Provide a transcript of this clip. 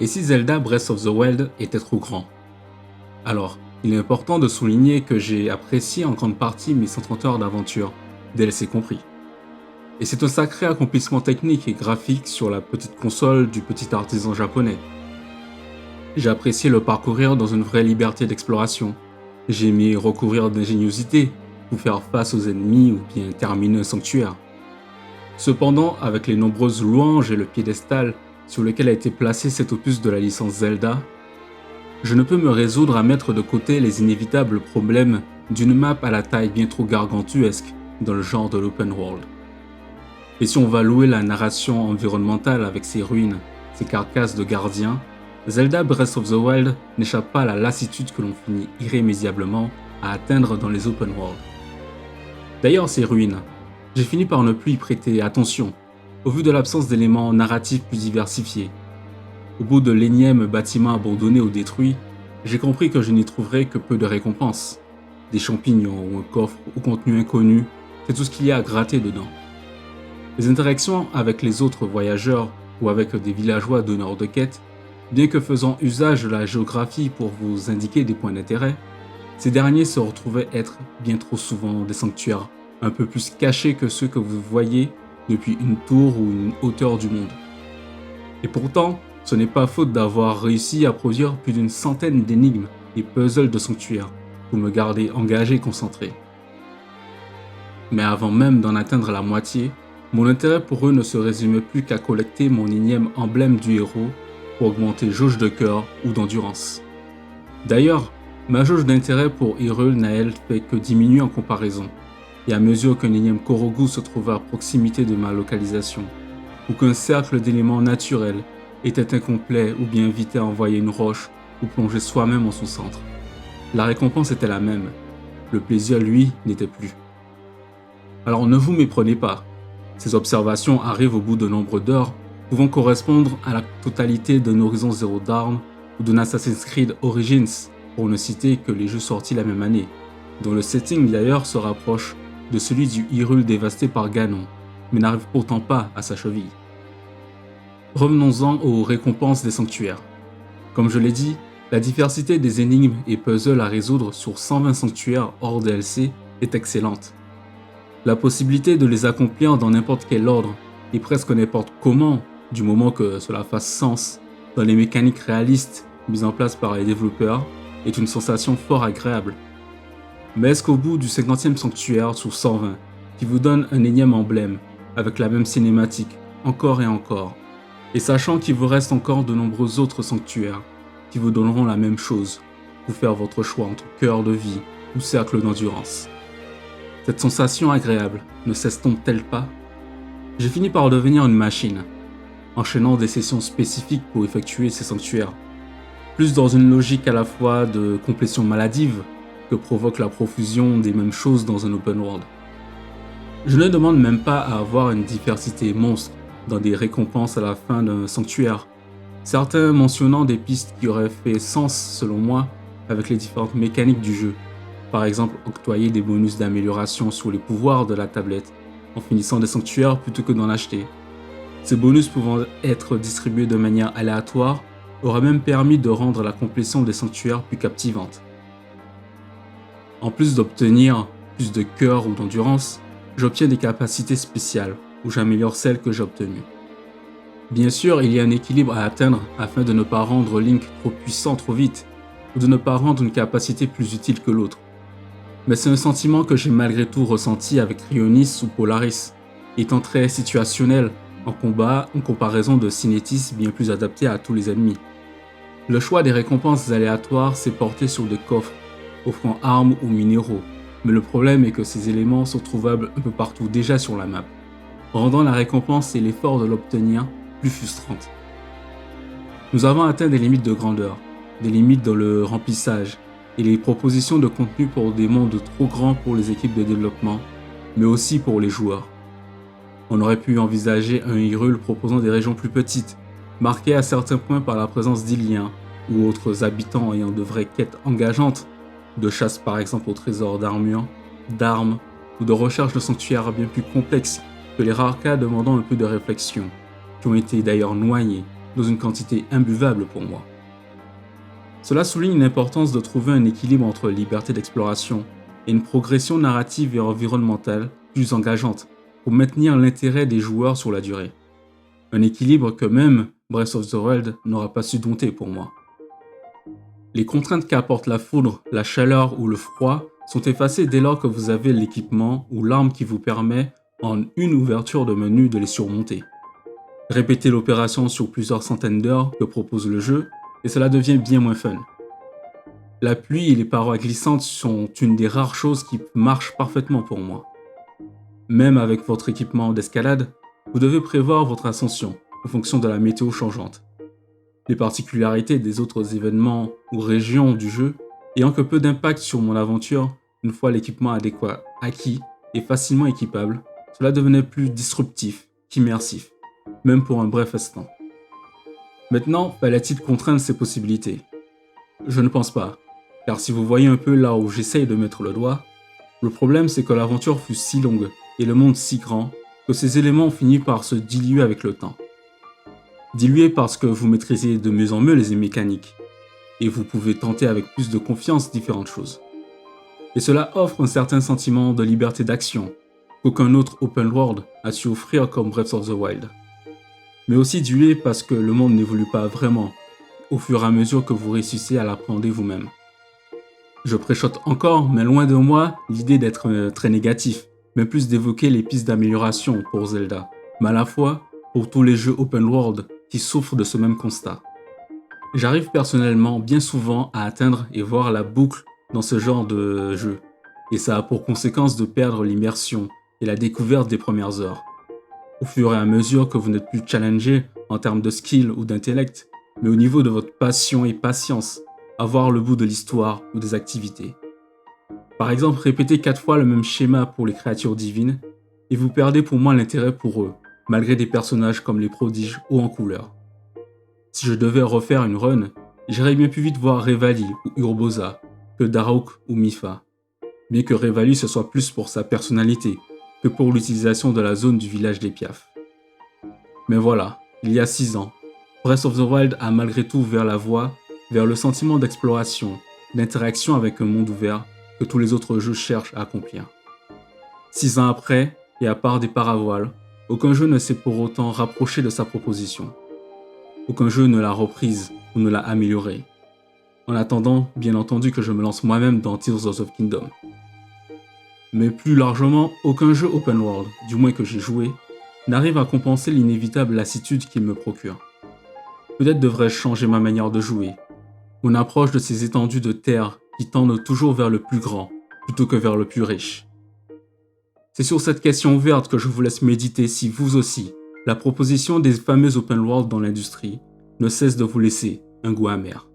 Et si Zelda Breath of the Wild était trop grand? Alors, il est important de souligner que j'ai apprécié en grande partie mes 130 heures d'aventure, DLC compris. Et c'est un sacré accomplissement technique et graphique sur la petite console du petit artisan japonais. J'ai apprécié le parcourir dans une vraie liberté d'exploration. J'ai aimé recourir d'ingéniosité pour faire face aux ennemis ou bien terminer un sanctuaire. Cependant, avec les nombreuses louanges et le piédestal sur lequel a été placé cet opus de la licence Zelda, je ne peux me résoudre à mettre de côté les inévitables problèmes d'une map à la taille bien trop gargantuesque dans le genre de l'open world. Et si on va louer la narration environnementale avec ses ruines, ses carcasses de gardiens, Zelda Breath of the Wild n'échappe pas à la lassitude que l'on finit irrémédiablement à atteindre dans les open world. D'ailleurs, ces ruines, j'ai fini par ne plus y prêter attention, au vu de l'absence d'éléments narratifs plus diversifiés. Au bout de l'énième bâtiment abandonné ou détruit, j'ai compris que je n'y trouverais que peu de récompenses. Des champignons ou un coffre au contenu inconnu, c'est tout ce qu'il y a à gratter dedans. Les interactions avec les autres voyageurs ou avec des villageois donneurs de quêtes, bien que faisant usage de la géographie pour vous indiquer des points d'intérêt, ces derniers se retrouvaient être bien trop souvent des sanctuaires un peu plus cachés que ceux que vous voyez depuis une tour ou une hauteur du monde. Et pourtant, ce n'est pas faute d'avoir réussi à produire plus d'une centaine d'énigmes et puzzles de sanctuaires pour me garder engagé et concentré. Mais avant même d'en atteindre la moitié, mon intérêt pour eux ne se résumait plus qu'à collecter mon énième emblème du héros pour augmenter jauge de cœur ou d'endurance. D'ailleurs, ma jauge d'intérêt pour Hyrule n'a elle fait que diminuer en comparaison, et à mesure qu'un énième Korogu se trouvait à proximité de ma localisation, ou qu'un cercle d'éléments naturels était incomplet ou bien invitait à envoyer une roche ou plonger soi-même en son centre. La récompense était la même, le plaisir lui n'était plus. Alors ne vous méprenez pas, ces observations arrivent au bout de nombre d'heures pouvant correspondre à la totalité d'un Horizon Zero Dawn ou d'un Assassin's Creed Origins, pour ne citer que les jeux sortis la même année, dont le setting d'ailleurs se rapproche de celui du Hyrule dévasté par Ganon, mais n'arrive pourtant pas à sa cheville. Revenons-en aux récompenses des sanctuaires. Comme je l'ai dit, la diversité des énigmes et puzzles à résoudre sur 120 sanctuaires hors DLC est excellente. La possibilité de les accomplir dans n'importe quel ordre et presque n'importe comment, du moment que cela fasse sens dans les mécaniques réalistes mises en place par les développeurs, est une sensation fort agréable. Mais est-ce qu'au bout du 50e sanctuaire sur 120, qui vous donne un énième emblème, avec la même cinématique, encore et encore, et sachant qu'il vous reste encore de nombreux autres sanctuaires, qui vous donneront la même chose, pour faire votre choix entre cœur de vie ou cercle d'endurance. Cette sensation agréable ne s'estompe-t-elle pas? J'ai fini par devenir une machine, enchaînant des sessions spécifiques pour effectuer ces sanctuaires, plus dans une logique à la fois de complétion maladive que provoque la profusion des mêmes choses dans un open world. Je ne demande même pas à avoir une diversité monstre dans des récompenses à la fin d'un sanctuaire, certains mentionnant des pistes qui auraient fait sens selon moi avec les différentes mécaniques du jeu, par exemple octroyer des bonus d'amélioration sur les pouvoirs de la tablette en finissant des sanctuaires plutôt que d'en acheter. Ces bonus pouvant être distribués de manière aléatoire auraient même permis de rendre la complétion des sanctuaires plus captivante. En plus d'obtenir plus de cœur ou d'endurance, j'obtiens des capacités spéciales ou j'améliore celles que j'ai obtenues. Bien sûr, il y a un équilibre à atteindre afin de ne pas rendre Link trop puissant trop vite ou de ne pas rendre une capacité plus utile que l'autre. Mais c'est un sentiment que j'ai malgré tout ressenti avec Rionis ou Polaris, étant très situationnel en combat en comparaison de Cinétis bien plus adapté à tous les ennemis. Le choix des récompenses aléatoires s'est porté sur des coffres, offrant armes ou minéraux, mais le problème est que ces éléments sont trouvables un peu partout déjà sur la map, rendant la récompense et l'effort de l'obtenir plus frustrantes. Nous avons atteint des limites de grandeur, des limites dans le remplissage, et les propositions de contenu pour des mondes trop grands pour les équipes de développement, mais aussi pour les joueurs. On aurait pu envisager un Hyrule proposant des régions plus petites, marquées à certains points par la présence d'Iliens ou autres habitants ayant de vraies quêtes engageantes, de chasse par exemple au trésor d'armure, d'armes ou de recherche de sanctuaires bien plus complexes que les rares cas demandant un peu de réflexion, qui ont été d'ailleurs noyés dans une quantité imbuvable pour moi. Cela souligne l'importance de trouver un équilibre entre liberté d'exploration et une progression narrative et environnementale plus engageante pour maintenir l'intérêt des joueurs sur la durée. Un équilibre que même Breath of the Wild n'aura pas su dompter pour moi. Les contraintes qu'apporte la foudre, la chaleur ou le froid sont effacées dès lors que vous avez l'équipement ou l'arme qui vous permet, en une ouverture de menu, de les surmonter. Répétez l'opération sur plusieurs centaines d'heures que propose le jeu et cela devient bien moins fun. La pluie et les parois glissantes sont une des rares choses qui marchent parfaitement pour moi. Même avec votre équipement d'escalade, vous devez prévoir votre ascension en fonction de la météo changeante. Les particularités des autres événements ou régions du jeu ayant que peu d'impact sur mon aventure, une fois l'équipement adéquat acquis et facilement équipable, cela devenait plus disruptif qu'immersif, même pour un bref instant. Maintenant, fallait-il contraindre ces possibilités? Je ne pense pas, car si vous voyez un peu là où j'essaye de mettre le doigt, le problème c'est que l'aventure fut si longue et le monde si grand que ces éléments ont fini par se diluer avec le temps. Dilué parce que vous maîtrisez de mieux en mieux les mécaniques, et vous pouvez tenter avec plus de confiance différentes choses. Et cela offre un certain sentiment de liberté d'action, qu'aucun autre open world a su offrir comme Breath of the Wild. Mais aussi dilué parce que le monde n'évolue pas vraiment, au fur et à mesure que vous réussissez à l'appréhender vous-même. Je préchote encore, mais loin de moi, l'idée d'être très négatif, mais plus d'évoquer les pistes d'amélioration pour Zelda, mais à la fois pour tous les jeux open world qui souffrent de ce même constat. J'arrive personnellement bien souvent à atteindre et voir la boucle dans ce genre de jeu, et ça a pour conséquence de perdre l'immersion et la découverte des premières heures. Au fur et à mesure que vous n'êtes plus challengé en termes de skill ou d'intellect, mais au niveau de votre passion et patience à voir le bout de l'histoire ou des activités. Par exemple, répétez 4 fois le même schéma pour les créatures divines, et vous perdez pour moi l'intérêt pour eux, malgré des personnages comme les prodiges hauts en couleur. Si je devais refaire une run, j'irais bien plus vite voir Revali ou Urbosa que Daruk ou Mipha. Bien que Revali ce soit plus pour sa personnalité que pour l'utilisation de la zone du village des Piaf. Mais voilà, il y a 6 ans, Breath of the Wild a malgré tout ouvert la voie vers le sentiment d'exploration, d'interaction avec un monde ouvert que tous les autres jeux cherchent à accomplir. 6 ans après, et à part des paravoils, aucun jeu ne s'est pour autant rapproché de sa proposition. Aucun jeu ne l'a reprise ou ne l'a améliorée. En attendant, bien entendu, que je me lance moi-même dans Tears of the Kingdom. Mais plus largement, aucun jeu open world, du moins que j'ai joué, n'arrive à compenser l'inévitable lassitude qu'il me procure. Peut-être devrais-je changer ma manière de jouer, mon approche de ces étendues de terre qui tendent toujours vers le plus grand, plutôt que vers le plus riche. C'est sur cette question ouverte que je vous laisse méditer si vous aussi, la proposition des fameux open world dans l'industrie ne cesse de vous laisser un goût amer.